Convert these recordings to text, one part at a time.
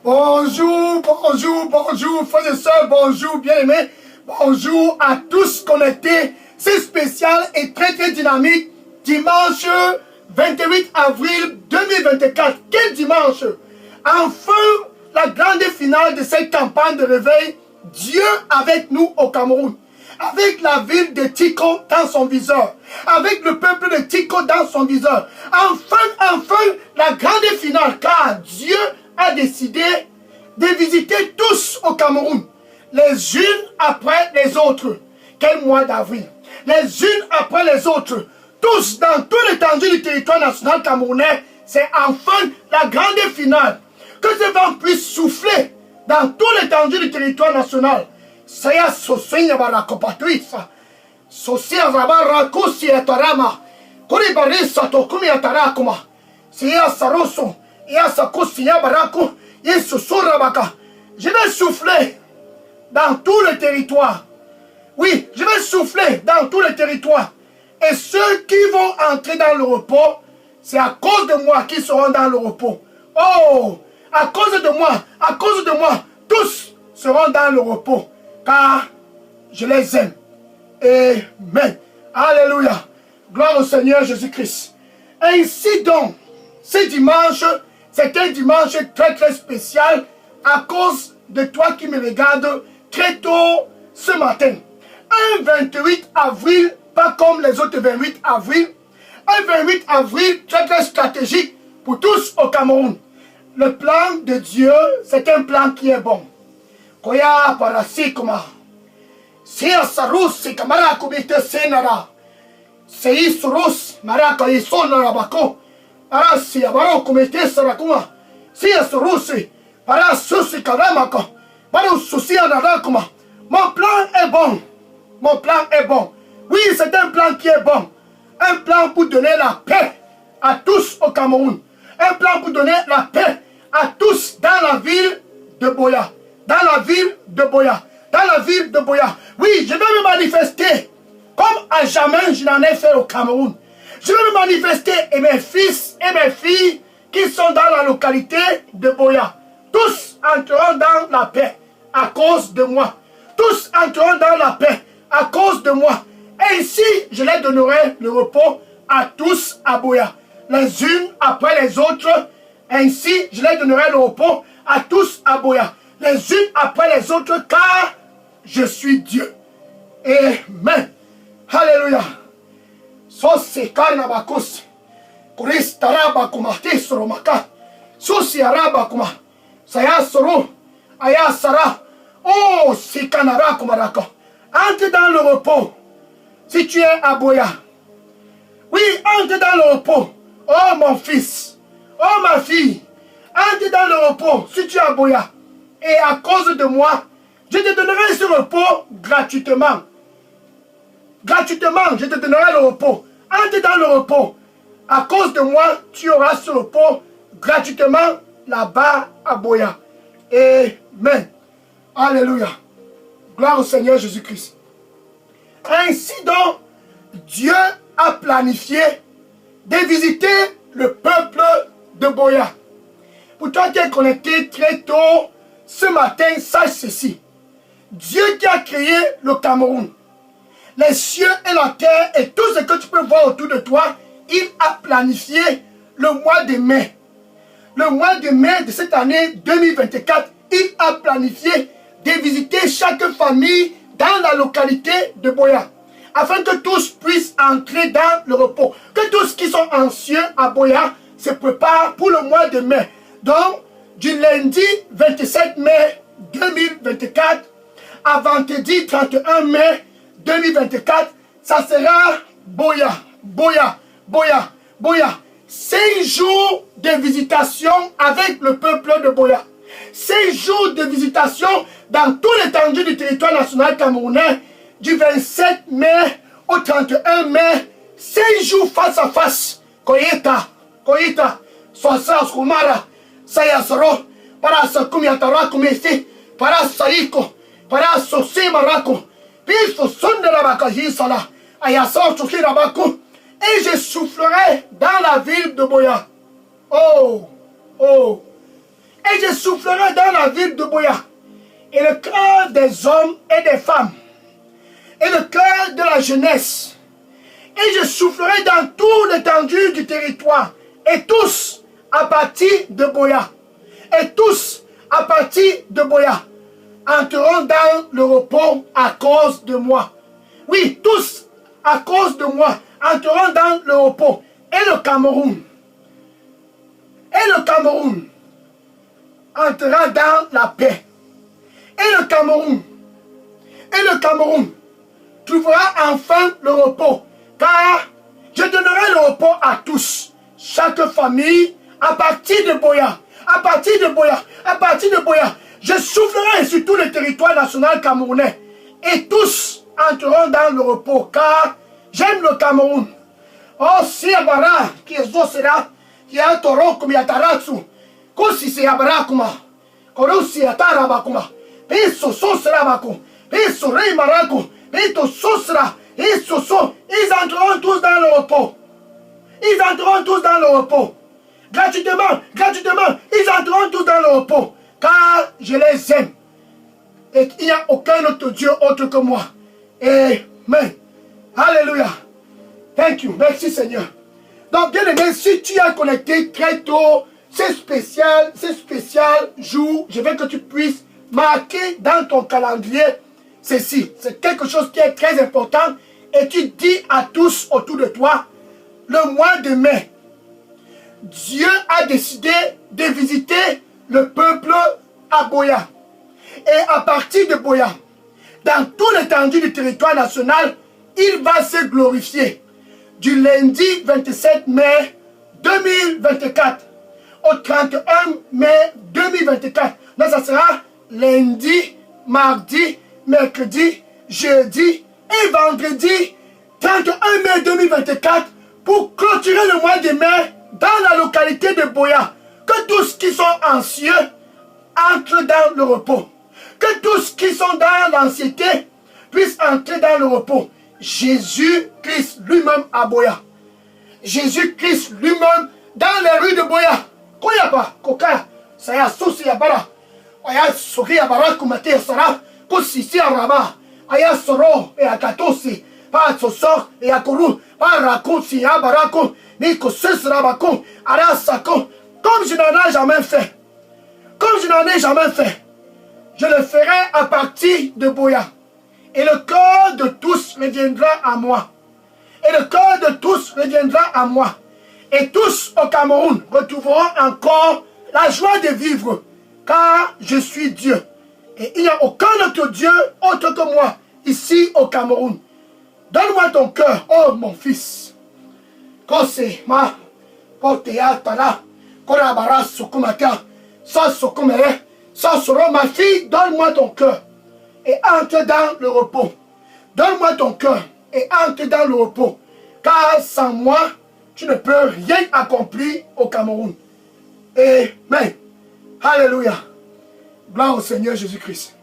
Bonjour, bonjour, bonjour, frères et sœurs, bonjour, bien-aimés. Bonjour à tous connectés. C'est spécial et très très dynamique. Dimanche 28 avril 2024. Quel dimanche! Enfin, la grande finale de cette campagne de réveil. Dieu avec nous au Cameroun. Avec la ville de Tiko dans son viseur. Avec le peuple de Tiko dans son viseur. Enfin, la grande finale. Car Dieu a décidé de visiter tous au Cameroun. Les unes après les autres. Quel mois d'avril? Les unes après les autres. Tous dans tout l'étendue du territoire national camerounais. C'est enfin la grande finale. Que ce vent puisse souffler dans tout l'étendue du territoire national. Saya sosia barakopatuisa. Sosia rabarakusi etarama. Kuribarisa tokumi atarakuma. Sia saroso. Yasakusia baraku. Yesusurabaka. Je vais souffler dans tout le territoire. Oui, je vais souffler dans tout le territoire. Et ceux qui vont entrer dans le repos, c'est à cause de moi qu'ils seront dans le repos. Oh, à cause de moi, tous seront dans le repos. Car je les aime. Amen. Alléluia. Gloire au Seigneur Jésus-Christ. Ainsi donc, ce dimanche, c'est un dimanche très très spécial à cause de toi qui me regardes très tôt ce matin. Un 28 avril, pas comme les autres 28 avril. Un 28 avril très très stratégique pour tous au Cameroun. Le plan de Dieu, c'est un plan qui est bon. Koya parasikuma. Sia sarus kamara kubite senara. Sei surus maraka isonara bako. Parasia baro kumite sarakuma. Sia surusi. Parasusi karamaka. Parususia narakuma. Mon plan est bon. Mon plan est bon. Oui, c'est un plan qui est bon. Un plan pour donner la paix à tous au Cameroun. Un plan pour donner la paix à tous dans la ville de Boya. Dans la ville de Boya. Dans la ville de Boya. Oui, je vais me manifester comme à jamais je n'en ai fait au Cameroun. Je vais me manifester et mes fils et mes filles qui sont dans la localité de Boya. Tous entreront dans la paix à cause de moi. Tous entreront dans la paix à cause de moi. Ainsi, je les donnerai le repos à tous à Boya. Les unes après les autres. Ainsi, je les donnerai le repos à tous à Boya. Les unes après les autres, car je suis Dieu. Amen. Alléluia. Sosi karnabakus. Kuris tarabakuma tisromaka. Susi arabakuma. Sayasoro. Ayasara. Oh, si kanarakumaraka. Entre dans le repos. Si tu es à Boya. Oui, entre dans le repos. Oh, mon fils. Oh, ma fille. Entre dans le repos. Si tu es à Boya. Et à cause de moi, je te donnerai ce repos gratuitement. Gratuitement, je te donnerai le repos. Entre dans le repos. À cause de moi, tu auras ce repos gratuitement là-bas à Boya. Amen. Alléluia. Gloire au Seigneur Jésus-Christ. Ainsi donc, Dieu a planifié de visiter le peuple de Boya. Pour toi qui es connecté très tôt, ce matin, sache ceci. Dieu qui a créé le Cameroun, les cieux et la terre et tout ce que tu peux voir autour de toi, il a planifié le mois de mai. Le mois de mai de cette année 2024, il a planifié de visiter chaque famille dans la localité de Boya, afin que tous puissent entrer dans le repos. Que tous qui sont anxieux à Boya se préparent pour le mois de mai. Donc, du lundi 27 mai 2024 à vendredi 31 mai 2024, ça sera Boya, Boya, Boya, Boya. 5 jours de visitation avec le peuple de Boya. 5 jours de visitation dans tout l'étendue du territoire national camerounais, du 27 mai au 31 mai, 5 jours face à face. Koyeta, Koyeta, Sosa Skumara, Sayasoro, para Sakumiatara Kumesi, para Saiko, para Sosi Marako, Piso Son de la Bakajisala, Ayasor Chukirabaku, et je soufflerai dans la ville de Boya. Oh, oh. Et je soufflerai dans la ville de Boya, et le cœur des hommes et des femmes, et le cœur de la jeunesse. Et je soufflerai dans toute l'étendue du territoire, et tous à partir de Boya, et tous à partir de Boya, entreront dans le repos à cause de moi. Oui, tous à cause de moi, entreront dans le repos. Et le Cameroun entrera dans la paix. Et le Cameroun trouvera enfin le repos, car je donnerai le repos à tous, chaque famille, à partir de Boya, je soufflerai sur tout le territoire national camerounais, et tous entreront dans le repos, car j'aime le Cameroun. Oh, si Abara, qui est Zosera, qui est un taureau comme Yataratsu, Kosi se Abara Kuma, Korosi Atarabakuma, Peso Sosra Bako, Peso Rei Marako, Peto Sosra, et Soso, ils entreront tous dans le repos. Ils entreront tous dans le repos. Gratuitement, ils entreront tous dans le repos, car je les aime. Et il n'y a aucun autre Dieu autre que moi. Amen. Alléluia. Thank you. Merci Seigneur. Donc bien aimé, si tu as connecté très tôt, c'est spécial jour, je veux que tu puisses marquer dans ton calendrier ceci. C'est quelque chose qui est très important. Et tu dis à tous autour de toi, le mois de mai, Dieu a décidé de visiter le peuple à Boya. Et à partir de Boya, dans tout l'étendue du territoire national, il va se glorifier. Du lundi 27 mai 2024 au 31 mai 2024. Donc ça sera lundi, mardi, mercredi, jeudi et vendredi 31 mai 2024 pour clôturer le mois de mai dans la localité de Boya. Que tous qui sont anxieux entrent dans le repos. Que tous qui sont dans l'anxiété puissent entrer dans le repos. Jésus-Christ lui-même à Boya. Jésus-Christ lui-même dans les rues de Boya. Koyaba, Koka, Saya Sousi Yabara, Aya Soki Yabara Kumate Sara, Kosisi Araba, Aya Soro et Akatosi, Pas Sosor et Akoru, Pas Rakosi Yabarako, Niko Sesrabako, Arasako, comme je n'en ai jamais fait. Je le ferai à partir de Boya. Et le cœur de tous reviendra à moi. Et tous au Cameroun retrouveront encore la joie de vivre. Car je suis Dieu. Et il n'y a aucun autre Dieu autre que moi ici au Cameroun. Donne-moi ton cœur, oh mon fils. Kose ma potea tala korabara sukumata sa sukumere sa soro ma fille, donne-moi ton cœur et entre dans le repos. Donne-moi ton cœur et entre dans le repos. Car sans moi, tu ne peux rien accomplir au Cameroun. Amen. Alléluia. Gloire au Seigneur Jésus-Christ.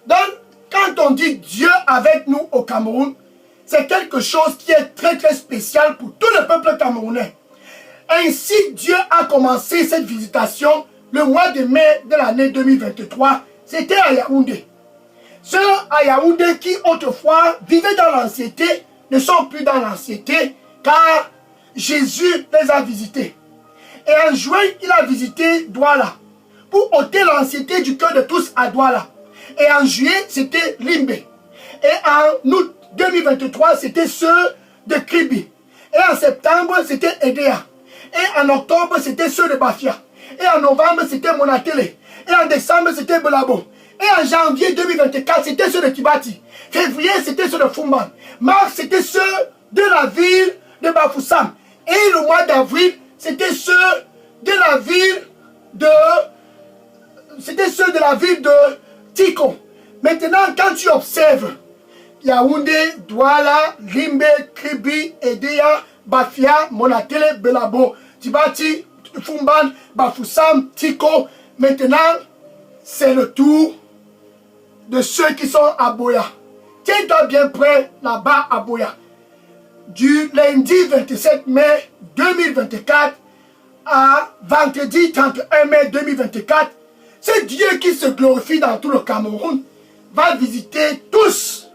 Donc, quand on dit Dieu avec nous au Cameroun, c'est quelque chose qui est très très spécial pour tout le peuple camerounais. Ainsi, Dieu a commencé cette visitation le mois de mai de l'année 2023. C'était à Yaoundé. Ceux à Yaoundé qui autrefois vivaient dans l'anxiété ne sont plus dans l'anxiété car Jésus les a visités. Et en juin, il a visité Douala pour ôter l'anxiété du cœur de tous à Douala. Et en juillet, c'était Limbé. Et en août 2023, c'était ceux de Kribi. Et en septembre, c'était Edea. Et en octobre, c'était ceux de Bafia. Et en novembre, c'était Monatele. Et en décembre, c'était Belabo. Et en janvier 2024, c'était ceux de Kibati. Février, c'était ceux de Fumban. Mars, c'était ceux de la ville de Bafoussam. Et le mois d'avril, c'était ceux de la ville de... C'était ceux de la ville de Tiko. Maintenant, quand tu observes Yaoundé, Douala, Limbe, Kribi, Edea, Bafia, Monatele, Belabo, Tibati, Fumban, Bafoussam, Tiko. Maintenant, c'est le tour de ceux qui sont à Boya. Tiens-toi bien près là-bas à Boya. Du lundi 27 mai 2024 à vendredi 31 mai 2024, c'est Dieu qui se glorifie dans tout le Cameroun, va visiter tous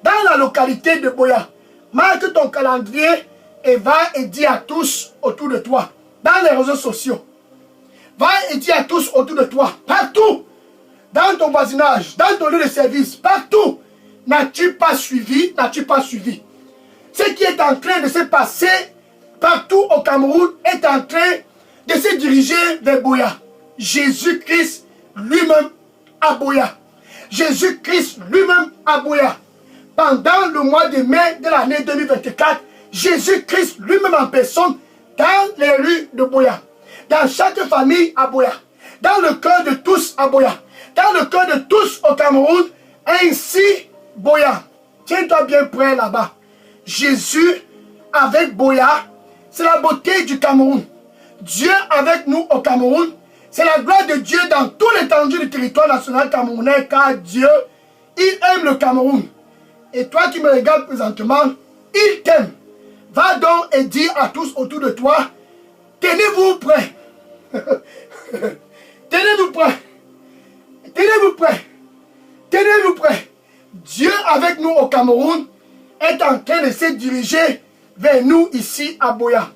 dans la localité de Boya. Marque ton calendrier et va et dis à tous autour de toi, dans les réseaux sociaux. Va et dis à tous autour de toi, partout, dans ton voisinage, dans ton lieu de service, partout. N'as-tu pas suivi, n'as-tu pas suivi? Ce qui est en train de se passer partout au Cameroun est en train de se diriger vers Boya. Jésus-Christ lui-même à Boya. Jésus-Christ lui-même à Boya. Pendant le mois de mai de l'année 2024, Jésus-Christ lui-même en personne dans les rues de Boya. Dans chaque famille à Boya. Dans le cœur de tous à Boya. Dans le cœur de tous au Cameroun. Ainsi, Boya. Tiens-toi bien près là-bas. Jésus avec Boya, c'est la beauté du Cameroun. Dieu avec nous au Cameroun, c'est la gloire de Dieu dans tout l'étendue du territoire national camerounais, car Dieu, il aime le Cameroun. Et toi qui me regardes présentement, il t'aime. Va donc et dis à tous autour de toi, tenez-vous prêts. Tenez-vous prêts. Tenez-vous prêts. Tenez-vous prêts. Dieu avec nous au Cameroun est en train de se diriger vers nous ici à Boya.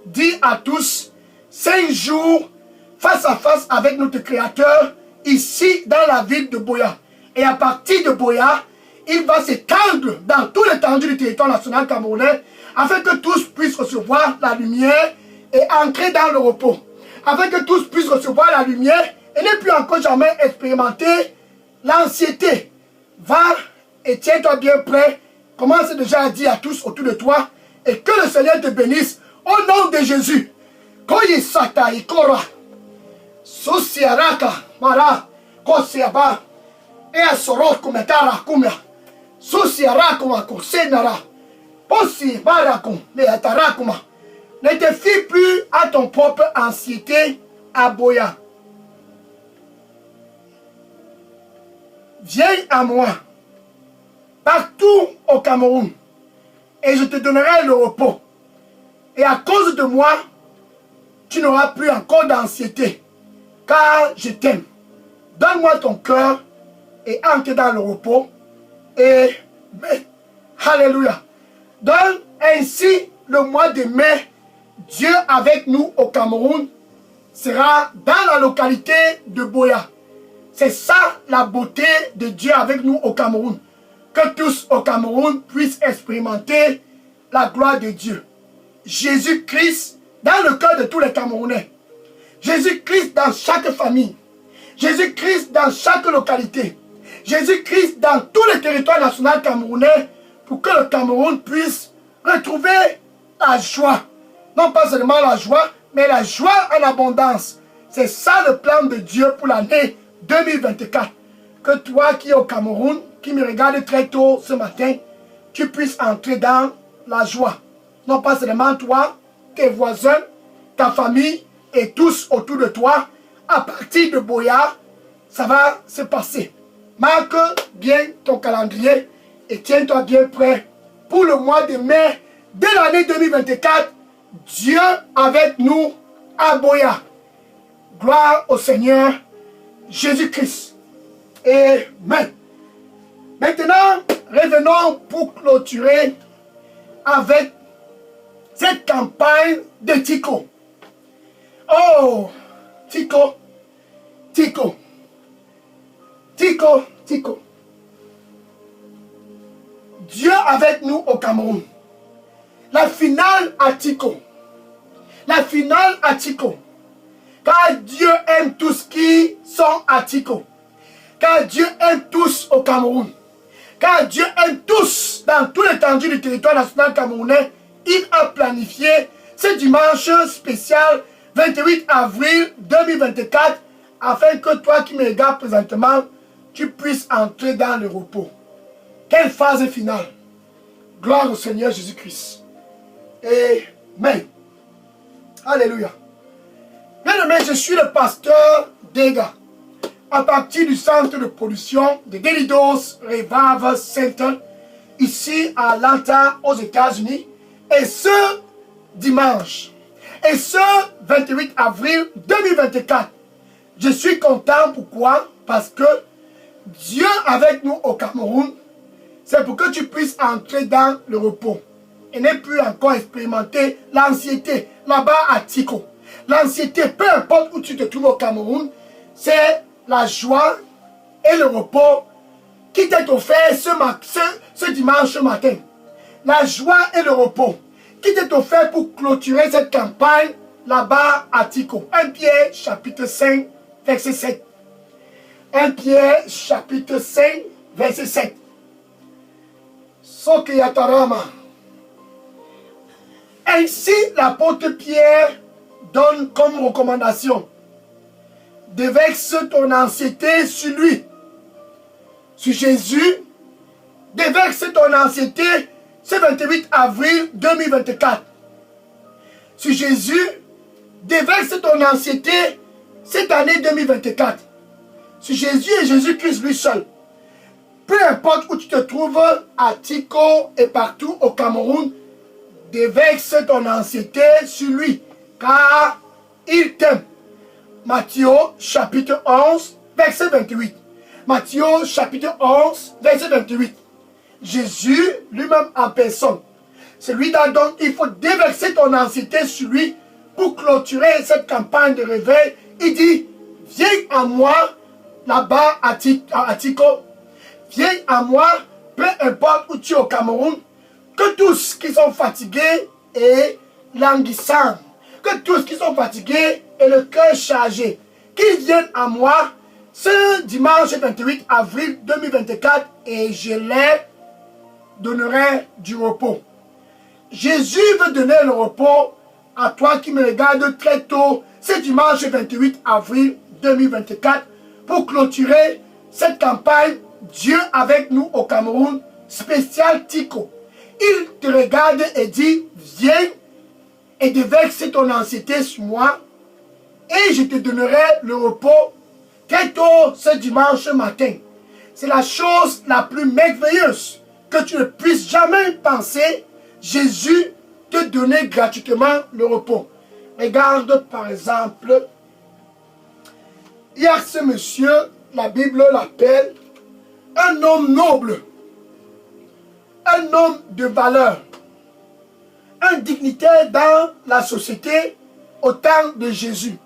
Dis à tous, 5 jours face à face avec notre Créateur ici dans la ville de Boya. Et à partir de Boya, il va s'étendre dans tout l'étendue du territoire national camerounais afin que tous puissent recevoir la lumière et entrer dans le repos. Afin que tous puissent recevoir la lumière et ne plus encore jamais expérimenter l'anxiété. Va et tiens-toi bien prêt. Commence déjà à dire à tous autour de toi et que le Seigneur te bénisse au nom de Jésus. Koyisata ikora. Sosiaraka mara kosiaba. Et à soror kumetara kumya. Sosiaraka makosenara. Posi barakum meatarakuma. Ne te fie plus à ton propre anxiété à Boya. Viens à moi. Partout au Cameroun. Et je te donnerai le repos. Et à cause de moi, tu n'auras plus encore d'anxiété. Car je t'aime. Donne-moi ton cœur et entre dans le repos. Et alléluia. Donne ainsi le mois de mai, Dieu avec nous au Cameroun sera dans la localité de Boya. C'est ça la beauté de Dieu avec nous au Cameroun. Que tous au Cameroun puissent expérimenter la gloire de Dieu. Jésus-Christ dans le cœur de tous les Camerounais. Jésus-Christ dans chaque famille. Jésus-Christ dans chaque localité. Jésus-Christ dans tout le territoire national camerounais pour que le Cameroun puisse retrouver la joie. Non pas seulement la joie, mais la joie en abondance. C'est ça le plan de Dieu pour l'année 2024. Que toi qui es au Cameroun, qui me regarde très tôt ce matin, tu puisses entrer dans la joie. Non pas seulement toi, tes voisins, ta famille et tous autour de toi. À partir de Boya, ça va se passer. Marque bien ton calendrier et tiens-toi bien prêt pour le mois de mai de l'année 2024. Dieu avec nous à Boya. Gloire au Seigneur Jésus-Christ. Amen. Maintenant, revenons pour clôturer avec cette campagne de Tico. Oh, Tico, Tico, Tico, Tico. Dieu avec nous au Cameroun. La finale à Tico. La finale à Tico. Car Dieu aime tous qui sont à Tico. Car Dieu aime tous au Cameroun. Car Dieu aime tous dans tout l'étendue du territoire national camerounais. Il a planifié ce dimanche spécial 28 avril 2024 afin que toi qui me regardes présentement, tu puisses entrer dans le repos. Quelle phase finale. Gloire au Seigneur Jésus-Christ. Amen. Alléluia. Bien-aimé, je suis le pasteur Dega. À partir du centre de production de Delidos Revival Center, ici à Atlanta, aux États-Unis. Et ce dimanche, Et ce 28 avril 2024, je suis content. Pourquoi? Parce que Dieu avec nous au Cameroun, c'est pour que tu puisses entrer dans le repos et ne plus encore expérimenter l'anxiété là-bas à Tiko. L'anxiété, peu importe où tu te trouves au Cameroun, c'est la joie et le repos qui t'est offert ce dimanche matin. La joie et le repos qui t'est offert pour clôturer cette campagne là-bas à Tiko. 1 Pierre chapitre 5, verset 7. 1 Pierre chapitre 5, verset 7. Sokeyatarama. Ainsi, l'apôtre Pierre donne comme recommandation: déverse ton anxiété sur lui, sur Jésus. Déverse ton anxiété ce 28 avril 2024. Sur Jésus, déverse ton anxiété cette année 2024. Sur Jésus et Jésus-Christ lui seul. Peu importe où tu te trouves, à Tiko et partout au Cameroun, déverse ton anxiété sur lui, car il t'aime. Matthieu chapitre 11, verset 28. Matthieu chapitre 11, verset 28. Jésus lui-même en personne. C'est lui dont il faut déverser ton anxiété sur lui pour clôturer cette campagne de réveil. Il dit: viens à moi là-bas à Tiko. Viens à moi, peu importe où tu es au Cameroun, que tous qui sont fatigués et languissants, que tous qui sont fatigués et le cœur chargé, qu'ils viennent à moi ce dimanche 28 avril 2024 et je leur donnerai du repos. Jésus veut donner le repos à toi qui me regarde très tôt ce dimanche 28 avril 2024 pour clôturer cette campagne Dieu avec nous au Cameroun spécial Tiko. Il te regarde et dit: viens et déverse ton anxiété sur moi et je te donnerai le repos très tôt ce dimanche matin. C'est la chose la plus merveilleuse que tu ne puisses jamais penser. Jésus te donner gratuitement le repos. Regarde par exemple, il y a ce monsieur, la Bible l'appelle un homme noble, un homme de valeur, un dignitaire dans la société au temps de Jésus.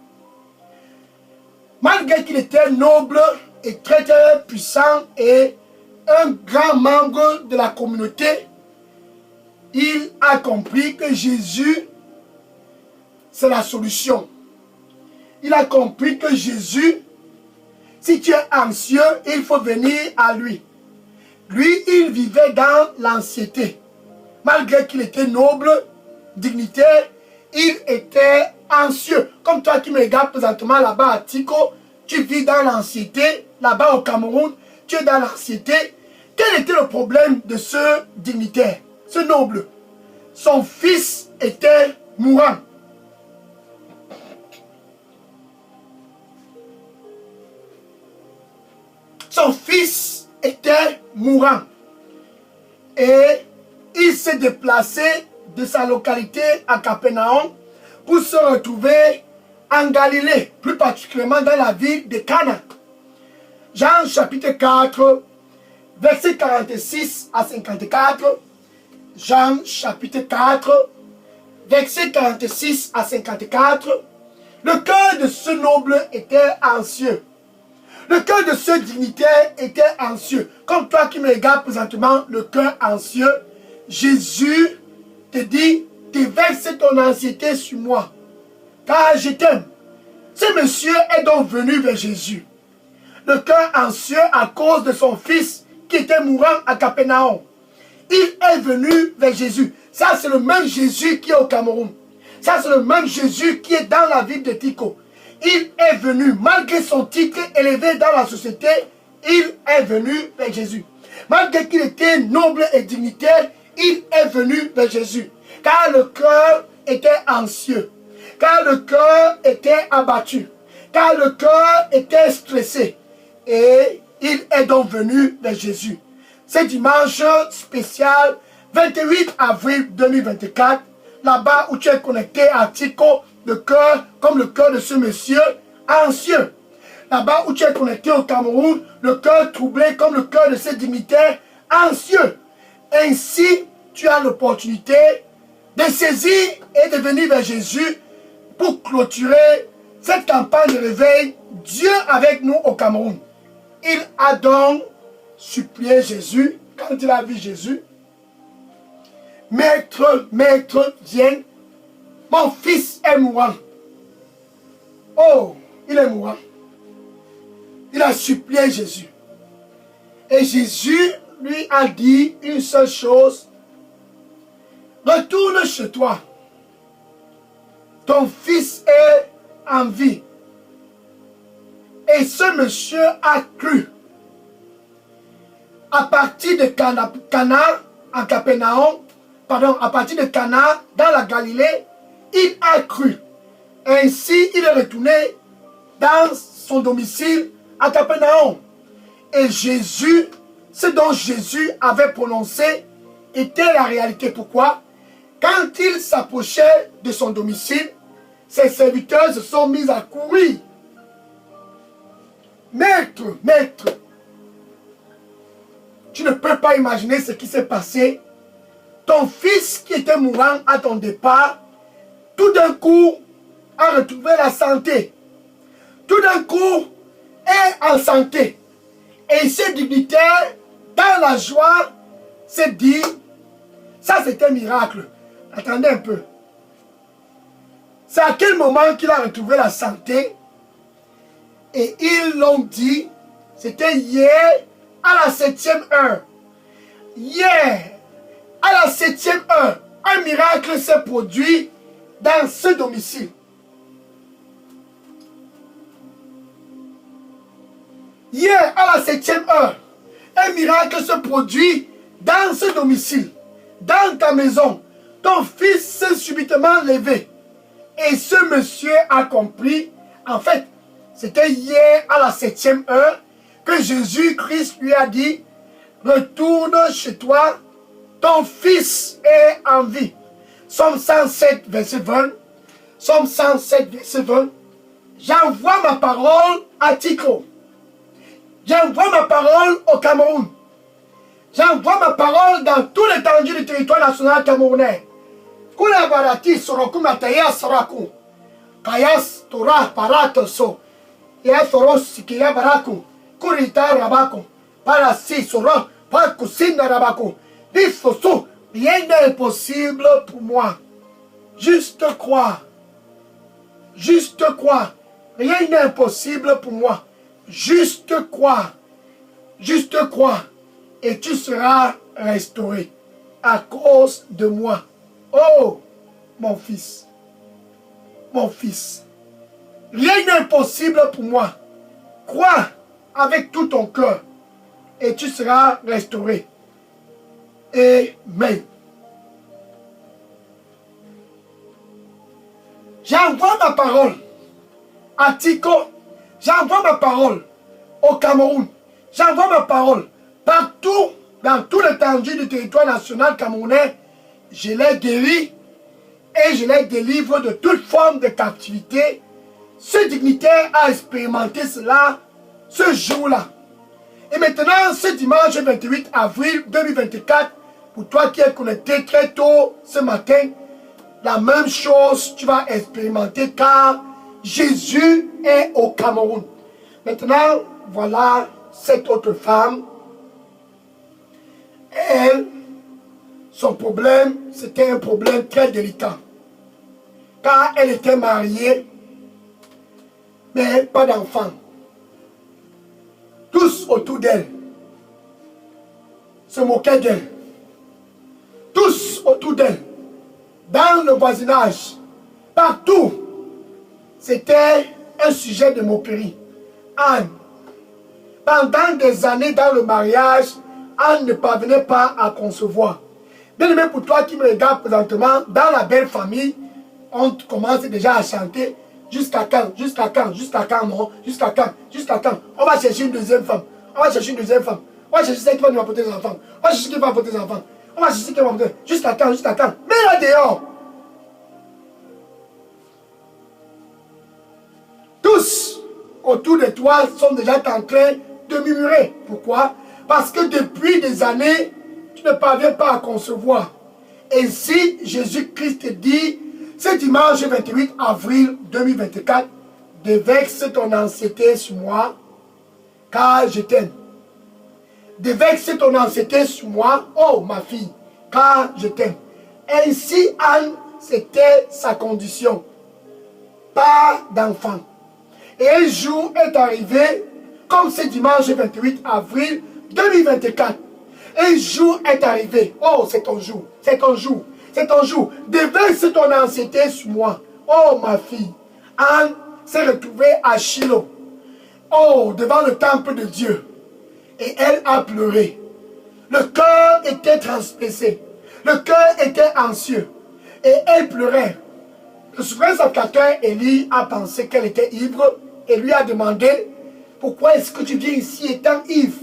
Malgré qu'il était noble et très puissant et un grand membre de la communauté, il a compris que Jésus, c'est la solution. Il a compris que Jésus, si tu es anxieux, il faut venir à lui. Lui, il vivait dans l'anxiété. Malgré qu'il était noble, dignitaire, il était anxieux. Comme toi qui me regardes présentement là-bas à Tiko, tu vis dans l'anxiété. Là-bas au Cameroun, tu es dans l'anxiété. Quel était le problème de ce dignitaire, ce noble? Son fils était mourant. Son fils était mourant. Et il s'est déplacé de sa localité à Capernaum pour se retrouver en Galilée, plus particulièrement dans la ville de Cana. Jean chapitre 4, versets 46 à 54. Jean chapitre 4, versets 46 à 54. Le cœur de ce noble était anxieux. Le cœur de ce dignitaire était anxieux. Comme toi qui me regardes présentement, le cœur anxieux, Jésus te dit: déverse ton anxiété sur moi, car je t'aime. Ce monsieur est donc venu vers Jésus. Le cœur anxieux à cause de son fils qui était mourant à Capernaum. Il est venu vers Jésus. Ça, c'est le même Jésus qui est au Cameroun. Ça, c'est le même Jésus qui est dans la ville de Tiko. Il est venu, malgré son titre élevé dans la société, il est venu vers Jésus. Malgré qu'il était noble et dignitaire, il est venu vers Jésus. Car le cœur était anxieux. Car le cœur était abattu. Car le cœur était stressé. Et il est donc venu vers Jésus. Ce dimanche spécial, 28 avril 2024, là-bas où tu es connecté à Tico, le cœur, comme le cœur de ce monsieur anxieux. Là-bas où tu es connecté au Cameroun, le cœur troublé comme le cœur de ces dignitaires anxieux. Ainsi, tu as l'opportunité de saisir et de venir vers Jésus pour clôturer cette campagne de réveil. Dieu avec nous au Cameroun. Il a donc supplié Jésus, quand il a vu Jésus, Maître, Maître, viens, mon fils est mourant. Oh, il est mourant. Il a supplié Jésus. Et Jésus lui a dit une seule chose. Retourne chez toi. Ton fils est en vie. Et ce monsieur a cru. À partir de Cana, en Capernaum, pardon, à partir de Cana, dans la Galilée, il a cru. Ainsi, il est retourné dans son domicile à Capernaum. Et Jésus, ce dont Jésus avait prononcé, était la réalité. Pourquoi? Quand il s'approchait de son domicile, ses serviteurs se sont mis à courir. Maître, maître, tu ne peux pas imaginer ce qui s'est passé. Ton fils qui était mourant à ton départ, tout d'un coup, a retrouvé la santé. Tout d'un coup, est en santé. Et ce dignitaire, dans la joie, s'est dit, ça c'est un miracle. Attendez un peu. C'est à quel moment qu'il a retrouvé la santé? Et ils l'ont dit, c'était hier à la 7e heure. Hier, à la 7e heure, un miracle s'est produit dans ce domicile. Hier, à la 7e heure, un miracle se produit dans ce domicile, dans ta maison. Ton fils s'est subitement levé. Et ce monsieur a compris, en fait, c'était hier à la 7e heure que Jésus-Christ lui a dit, retourne chez toi, ton fils est en vie. Somme 107, verset 20. Somme 107, verset 20. J'envoie ma parole à Tico. J'envoie ma parole au Cameroun. J'envoie ma parole dans tout l'étendue du territoire national camerounais. Kula barati soroku mataya soraku. Kayas tora paratoso. Ya soros sikia baraku. Kurita rabaku. Parasi soro. Parkusina rabaku. Disoso. Rien n'est possible pour moi. Juste croire. Juste croire. Rien n'est impossible pour moi. Juste croire. Juste croire. Et tu seras restauré à cause de moi. Oh, mon fils. Mon fils. Rien n'est impossible pour moi. Crois avec tout ton cœur. Et tu seras restauré. Amen. J'envoie ma parole à Tico. J'envoie ma parole au Cameroun. J'envoie ma parole partout, dans tout l'étendue du territoire national camerounais. Je les guéris et je les délivre de toute forme de captivité. Ce dignitaire a expérimenté cela ce jour-là. Et maintenant, ce dimanche 28 avril 2024, pour toi qui es connecté très tôt ce matin, la même chose tu vas expérimenter car Jésus est au Cameroun. Maintenant, voilà cette autre femme. Elle, son problème, c'était un problème très délicat. Car elle était mariée, mais pas d'enfant. Tous autour d'elle se moquaient d'elle. Tous autour d'elle, dans le voisinage, partout, c'était un sujet de moquerie. Anne, pendant des années dans le mariage, Anne ne parvenait pas à concevoir. Bien aimé, pour toi qui me regardes présentement, dans la belle famille, on commence déjà à chanter. Jusqu'à quand? Jusqu'à quand? Jusqu'à quand? Non? Jusqu'à quand? Jusqu'à quand? On va chercher une deuxième femme. On va chercher une deuxième femme. On va chercher celle qui va nous apporter des enfants. On va chercher qui va apporter des enfants. On va chercher qui va apporter. Jusqu'à quand? Jusqu'à quand? Mais là dehors, autour de toi sont déjà en train de murmurer. Pourquoi? Parce que depuis des années, tu ne parviens pas à concevoir. Ainsi, Jésus-Christ dit, ce dimanche 28 avril 2024, déverse ton anxiété sur moi, car je t'aime. Déverse ton anxiété sur moi, oh ma fille, car je t'aime. Ainsi, Anne, c'était sa condition. Pas d'enfant. Et un jour est arrivé, comme ce dimanche 28 avril 2024. Un jour est arrivé. Oh, c'est ton jour. C'est ton jour. C'est ton jour. Déverse ton anxiété sur moi. Oh, ma fille. Anne s'est retrouvée à Shiloh. Oh, devant le temple de Dieu. Et elle a pleuré. Le cœur était transpercé. Le cœur était anxieux. Et elle pleurait. Le souverain sacrificateur Élie a pensé qu'elle était ivre et lui a demandé, pourquoi est-ce que tu viens ici étant ivre?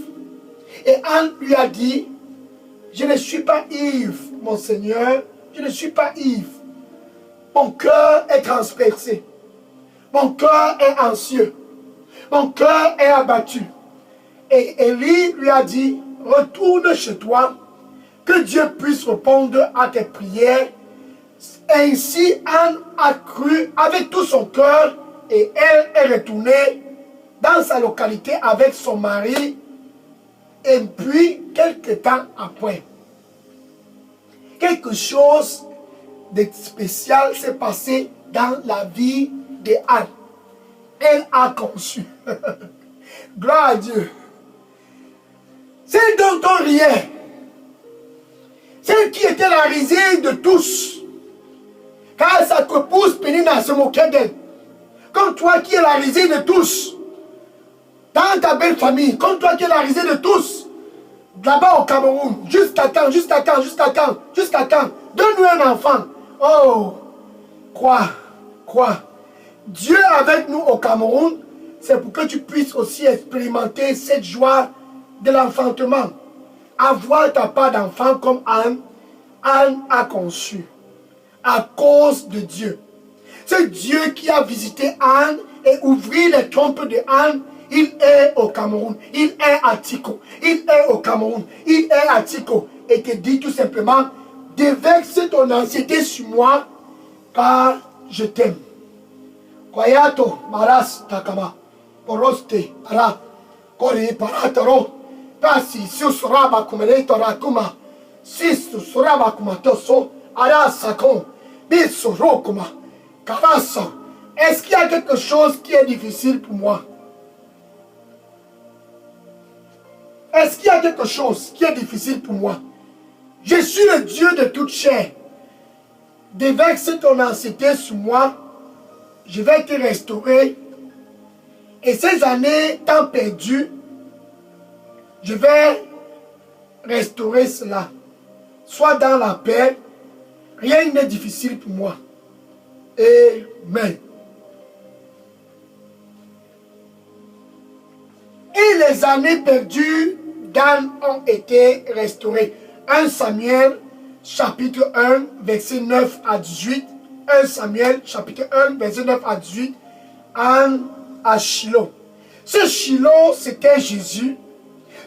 Et Anne lui a dit, je ne suis pas ivre, mon Seigneur, je ne suis pas ivre. Mon cœur est transpercé. Mon cœur est anxieux. Mon cœur est abattu. Et Élie lui a dit, retourne chez toi, que Dieu puisse répondre à tes prières. Ainsi, Anne a cru avec tout son cœur et elle est retournée dans sa localité avec son mari. Et puis, quelque temps après, quelque chose de spécial s'est passé dans la vie d'Anne. Elle a conçu. Gloire à Dieu. Celle dont on riait, celle qui était la risée de tous, car sa épouse Pénina se moquait d'elle. Comme toi qui es la risée de tous, dans ta belle famille, comme toi qui es la risée de tous, là-bas au Cameroun, jusqu'à quand, jusqu'à quand, jusqu'à quand, jusqu'à quand, donne-nous un enfant. Oh, crois. Dieu avec nous au Cameroun, c'est pour que tu puisses aussi expérimenter cette joie de l'enfantement. Avoir ta part d'enfant comme Anne a conçu. À cause de Dieu. C'est Dieu qui a visité Anne et ouvert les trompes de Anne. Il est au Cameroun. Il est à Tiko. Il est au Cameroun. Il est à Tiko. Et te dit tout simplement, déverse ton anxiété sur moi, car je t'aime. Koyato, maras, takama, poroste, para, kori, parataro, pasi, susuraba, kumele, torakuma, sisu, suraba, kumatoso, arasakon, bisurokuma, karasa. Est-ce qu'il y a quelque chose qui est difficile pour moi? Est-ce qu'il y a quelque chose qui est difficile pour moi? Je suis le Dieu de toute chair. Déverse ton anxiété sur moi. Je vais te restaurer. Et ces années tant perdues, je vais restaurer cela. Sois dans la paix. Rien n'est difficile pour moi. Amen. Et les années perdues d'Anne ont été restaurées. 1 Samuel, chapitre 1, verset 9 à 18. 1 Samuel, chapitre 1, verset 9 à 18. Anne à Shiloh. Ce Shiloh, c'était Jésus.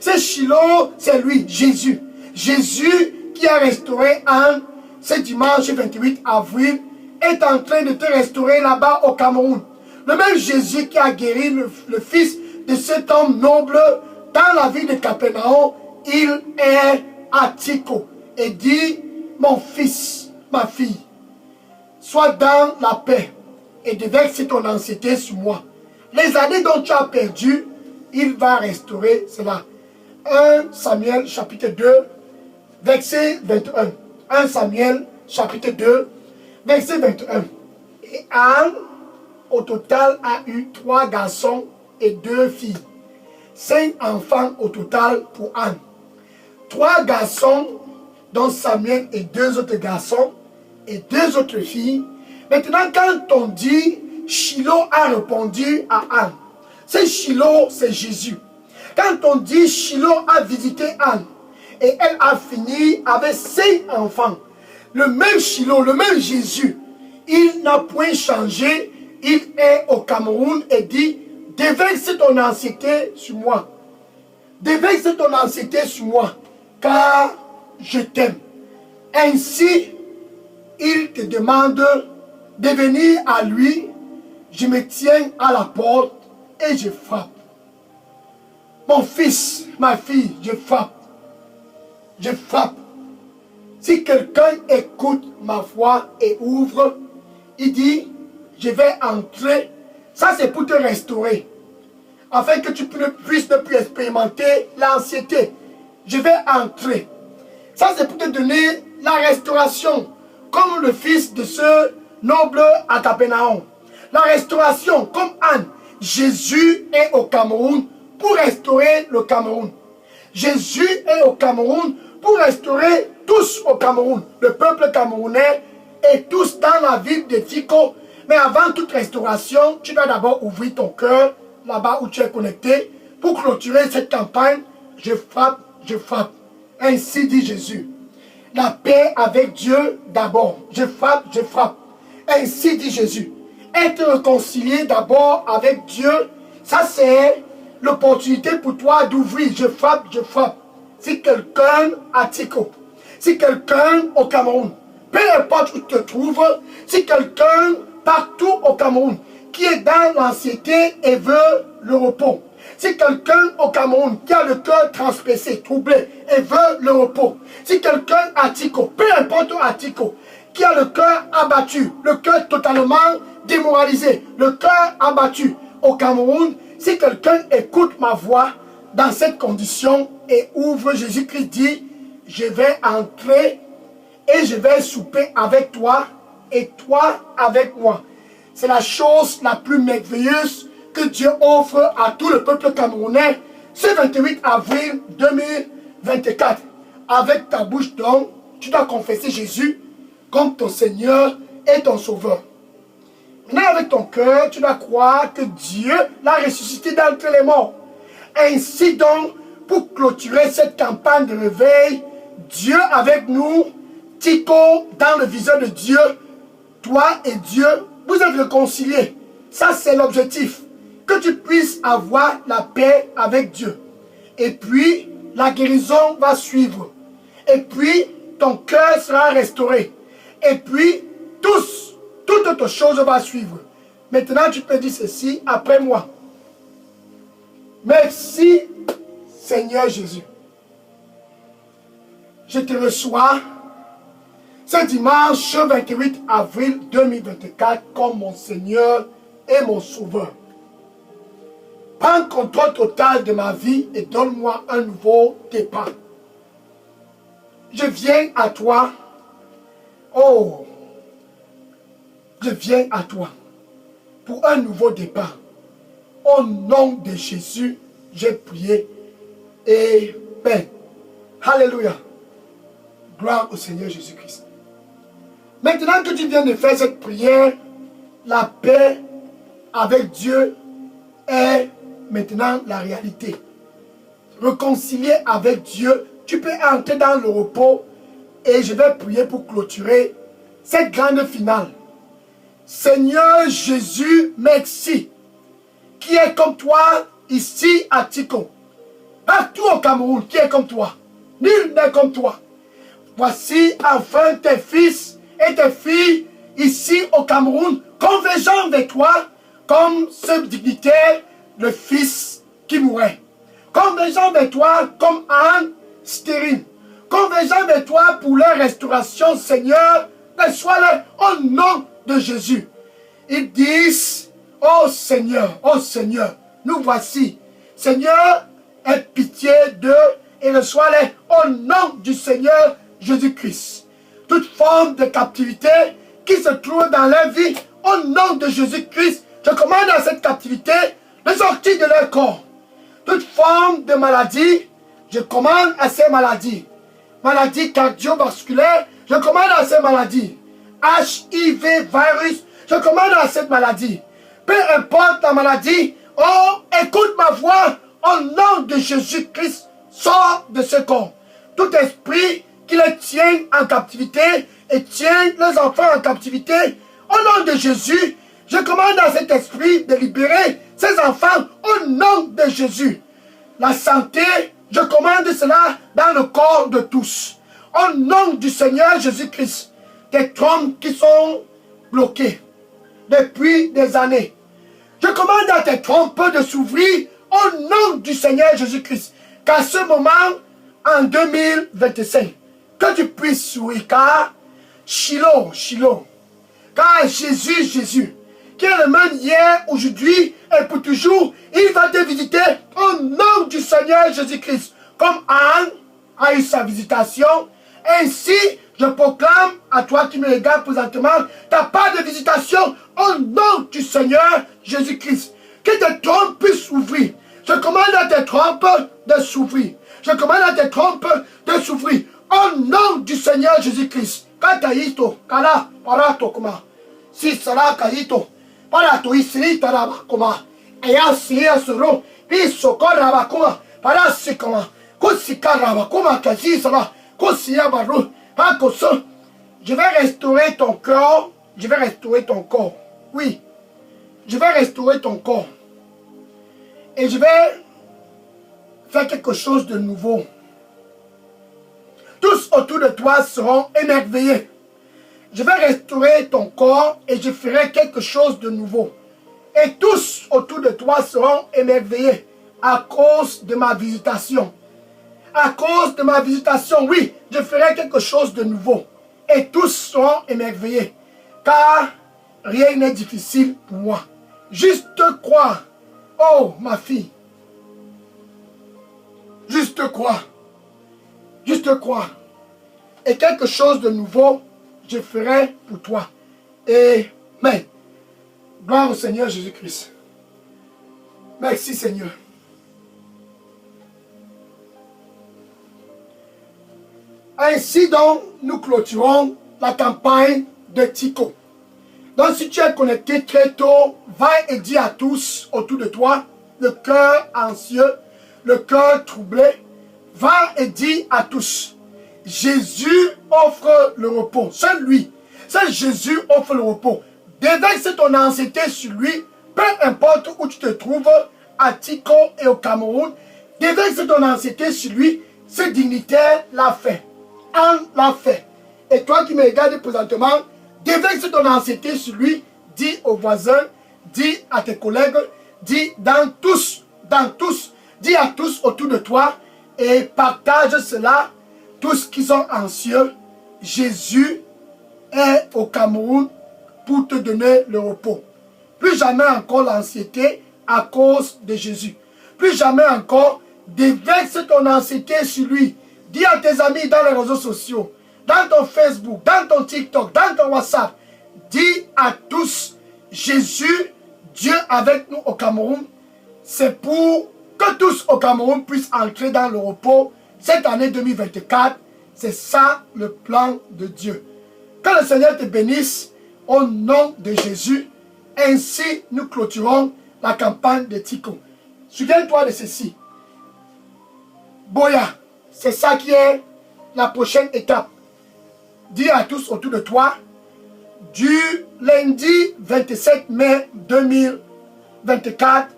Ce Shiloh, c'est lui, Jésus. Jésus qui a restauré Anne ce dimanche 28 avril est en train de te restaurer là-bas au Cameroun. Le même Jésus qui a guéri le fils de cet homme noble dans la ville de Capernaum, il est à Tiko et dit, mon fils, ma fille, sois dans la paix et déverse ton anxiété sur moi. Les années dont tu as perdu, il va restaurer cela. 1 Samuel chapitre 2, verset 21. 1 Samuel chapitre 2, verset 21. Et Anne, au total, a eu 3 garçons et 2 filles. 5 enfants au total pour Anne. 3 garçons, dont Samuel et 2 autres garçons, et 2 autres filles. Maintenant, quand on dit, Shiloh a répondu à Anne. Ce Shiloh, c'est Jésus. Quand on dit Shiloh a visité Anne, et elle a fini avec 5 enfants, le même Shiloh, le même Jésus, il n'a point changé, il est au Cameroun et dit, Déverse ton anxiété sur moi. Déverse ton anxiété sur moi, car je t'aime. Ainsi, il te demande de venir à lui. Je me tiens à la porte et je frappe. Mon fils, ma fille, je frappe. Je frappe. Si quelqu'un écoute ma voix et ouvre, il dit, je vais entrer. Ça, c'est pour te restaurer. Afin que tu puisses ne plus expérimenter l'anxiété. Je vais entrer. Ça, c'est pour te donner la restauration. Comme le fils de ce noble à Capernaum. La restauration, comme Anne. Jésus est au Cameroun pour restaurer le Cameroun. Jésus est au Cameroun pour restaurer tous au Cameroun. Le peuple camerounais et tous dans la ville de Tico. Mais avant toute restauration, tu dois d'abord ouvrir ton cœur, là-bas où tu es connecté, pour clôturer cette campagne. Je frappe, je frappe. Ainsi dit Jésus. La paix avec Dieu d'abord. Je frappe, je frappe. Ainsi dit Jésus. Être réconcilié d'abord avec Dieu, ça c'est l'opportunité pour toi d'ouvrir. Je frappe, je frappe. Si quelqu'un à Tico, si quelqu'un au Cameroun, peu importe où tu te trouves, si quelqu'un partout au Cameroun qui est dans l'anxiété et veut le repos, si quelqu'un au Cameroun qui a le cœur transpercé, troublé et veut le repos, si quelqu'un à Tico, peu importe où à Tico, qui a le cœur abattu, le cœur totalement démoralisé, le cœur abattu au Cameroun, si quelqu'un écoute ma voix dans cette condition et ouvre, Jésus-Christ dit, je vais entrer et je vais souper avec toi et toi avec moi. C'est la chose la plus merveilleuse que Dieu offre à tout le peuple camerounais ce 28 avril 2024. Avec ta bouche donc, tu dois confesser Jésus comme ton Seigneur et ton Sauveur. Maintenant, avec ton cœur, tu dois croire que Dieu l'a ressuscité d'entre les morts. Ainsi donc, pour clôturer cette campagne de réveil, Dieu avec nous, Tico dans le viseur de Dieu, toi et Dieu, vous êtes réconciliés. Ça, c'est l'objectif. Que tu puisses avoir la paix avec Dieu. Et puis, la guérison va suivre. Et puis, ton cœur sera restauré. Et puis, toute autre chose va suivre. Maintenant, tu peux dire ceci après moi. Merci, Seigneur Jésus. Je te reçois ce dimanche 28 avril 2024 comme mon Seigneur et mon Sauveur. Prends contrôle total de ma vie et donne-moi un nouveau départ. Je viens à toi. Oh, je viens à toi pour un nouveau départ. Au nom de Jésus, j'ai prié. Amen. Alléluia. Gloire au Seigneur Jésus-Christ. Maintenant que tu viens de faire cette prière, la paix avec Dieu est maintenant la réalité. Réconcilié avec Dieu, tu peux entrer dans le repos et je vais prier pour clôturer cette grande finale. Seigneur Jésus, merci, qui est comme toi ici à Tico, partout au Cameroun, qui est comme toi. Nul n'est comme toi. Voici enfin tes fils et tes filles ici au Cameroun, convergeant vers toi comme ce dignitaire, le fils qui mourait. Convergeant vers toi comme Anne stérile. Convergeant vers toi pour leur restauration, Seigneur, reçois-les au nom de Jésus. Ils disent, oh Seigneur, nous voici. Seigneur, aie pitié d'eux et reçois-les au nom du Seigneur Jésus-Christ. Toute forme de captivité qui se trouve dans leur vie, au nom de Jésus-Christ, je commande à cette captivité de sortir de leur corps. Toute forme de maladie, je commande à ces maladies. Maladies cardiovasculaires, je commande à ces maladies. HIV, virus, je commande à cette maladie. Peu importe la maladie, oh, écoute ma voix, au nom de Jésus-Christ, sors de ce corps. Tout esprit qui les tient en captivité et tient les enfants en captivité, au nom de Jésus, je commande à cet esprit de libérer ces enfants Au nom de Jésus, la santé, je commande cela dans le corps de tous. Au nom du Seigneur Jésus-Christ, des trompes qui sont bloquées depuis des années. Je commande à tes trompes de s'ouvrir au nom du Seigneur Jésus-Christ. Qu'à ce moment, en 2025, que tu puisses s'ouvrir, car Shiloh, Shiloh, car Jésus, Jésus, qui est le même hier, aujourd'hui et pour toujours, il va te visiter au nom du Seigneur Jésus-Christ. Comme Anne a eu sa visitation, ainsi je proclame à toi qui me regardes présentement, ta part de visitation au nom du Seigneur Jésus-Christ. Que tes trompes puissent s'ouvrir. Je commande à tes trompes de s'ouvrir. Je commande à tes trompes de s'ouvrir. Au nom du Seigneur Jésus-Christ. Kataito, kala, parato kuma. Si sala kaito, parato isri taraba kuma. Eya siya soro, isokora bakuma, parasi kuma. Kusikara bakuma kasi sala, kusiya baru. Je vais restaurer ton corps. Je vais restaurer ton corps. Oui. Je vais restaurer ton corps. Et je vais faire quelque chose de nouveau. Tous autour de toi seront émerveillés. Je vais restaurer ton corps et je ferai quelque chose de nouveau. Et tous autour de toi seront émerveillés à cause de ma visitation. À cause de ma visitation, oui, je ferai quelque chose de nouveau. Et tous seront émerveillés. Car rien n'est difficile pour moi. Juste croire. Oh, ma fille. Juste croire. Juste croire. Et quelque chose de nouveau, je ferai pour toi. Amen. Gloire au Seigneur Jésus-Christ. Merci Seigneur. Ainsi donc, nous clôturons la campagne de Tico. Donc si tu es connecté très tôt, va et dis à tous autour de toi, le cœur anxieux, le cœur troublé, va et dis à tous, Jésus offre le repos. Seul lui, seul Jésus offre le repos. Déverse ton anxiété sur lui, peu importe où tu te trouves, à Tico et au Cameroun, déverse ton anxiété sur lui, ce dignitaire l'a fait. Anne l'a fait. Et toi qui me regardes présentement, déverse ton anxiété sur lui, dis aux voisins, dis à tes collègues, dis dans tous, dis à tous autour de toi et partage cela, tous qui sont anxieux. Jésus est au Cameroun pour te donner le repos. Plus jamais encore l'anxiété à cause de Jésus. Plus jamais encore, déverse ton anxiété sur lui. Dis à tes amis dans les réseaux sociaux, dans ton Facebook, dans ton TikTok, dans ton WhatsApp, dis à tous, Jésus, Dieu avec nous au Cameroun, c'est pour que tous au Cameroun puissent entrer dans le repos cette année 2024. C'est ça le plan de Dieu. Que le Seigneur te bénisse au nom de Jésus. Ainsi, nous clôturons la campagne de Tico. Souviens-toi de ceci. Boya. C'est ça qui est la prochaine étape. Dis à tous autour de toi, du lundi 27 mai 2024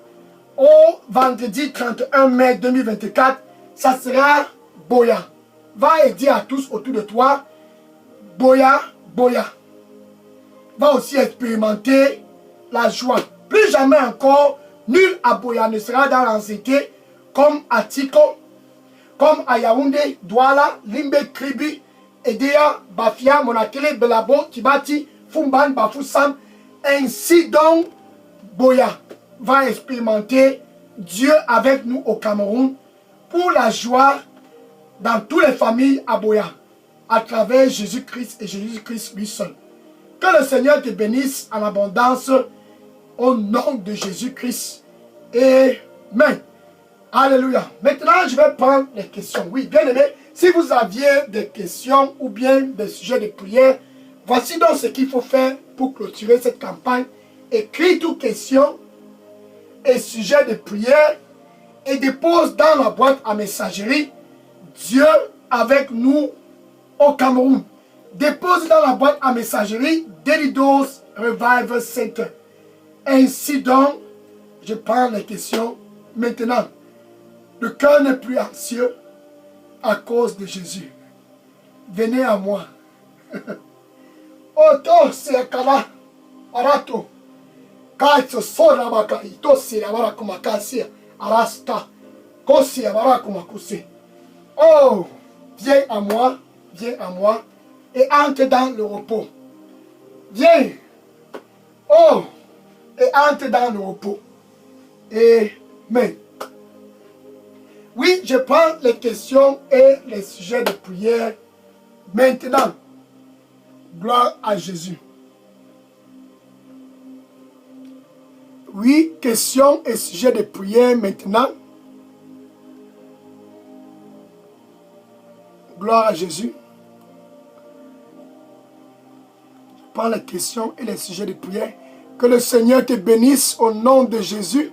au vendredi 31 mai 2024, ça sera Boya. Va et dis à tous autour de toi, Boya, Boya. Va aussi expérimenter la joie. Plus jamais encore, nul à Boya ne sera dans l'anxiété comme à Tico, comme à Yaoundé, Douala, Limbe, Kribi, Edea, Bafia, Monakele, Belabo, Kibati, Fumban, Bafoussam. Ainsi donc, Boya va expérimenter Dieu avec nous au Cameroun pour la joie dans toutes les familles à Boya, à travers Jésus-Christ et Jésus-Christ lui seul. Que le Seigneur te bénisse en abondance au nom de Jésus-Christ. Amen. Alléluia. Maintenant, je vais prendre les questions. Oui, bien aimé, si vous aviez des questions ou bien des sujets de prière, voici donc ce qu'il faut faire pour clôturer cette campagne. Écris toutes questions et sujets de prière et dépose dans la boîte à messagerie Dieu avec nous au Cameroun. Dépose dans la boîte à messagerie Delidos Revival Center. Ainsi donc, je prends les questions Maintenant, le cœur n'est plus anxieux à cause de Jésus. Venez à moi. Oto sekala arato. Kaitso sora bakai tosi abara kumakasi arasta. Kosi abara kumakusi. Oh, viens à moi et entre dans le repos. Viens. Oh, et entre dans le repos. Amen. Oui, je prends les questions et les sujets de prière maintenant. Gloire à Jésus. Oui, questions et sujets de prière maintenant. Gloire à Jésus. Je prends les questions et les sujets de prière. Que le Seigneur te bénisse au nom de Jésus.